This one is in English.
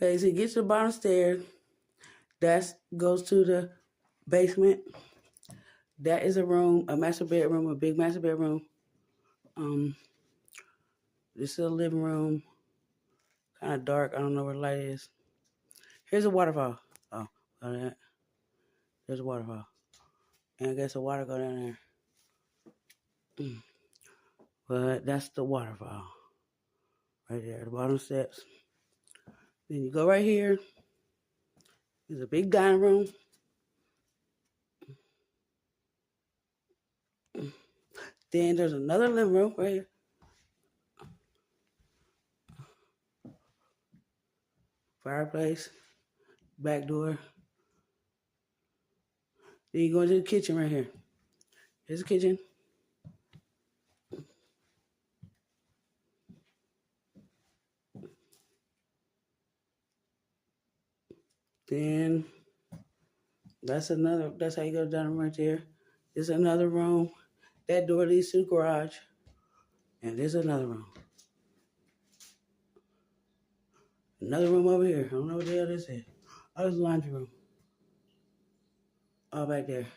Okay, so you get to the bottom stairs. That goes to the basement. That is a room, a master bedroom, a big master bedroom. This is a living room. Kind of dark. I don't know where the light is. Here's a waterfall. Oh, got that. There's a waterfall. And I guess the water go down there. But that's the waterfall. Right there, the bottom steps. Then you go right here. There's a big dining room. Then there's another living room right here. Fireplace. Back door. Then you go into the kitchen right here. Here's the kitchen. Then that's how you go down right there. There's another room. That door leads to the garage. And there's another room. Another room over here. I don't know what the hell this is. Oh, there's a laundry room. All back there.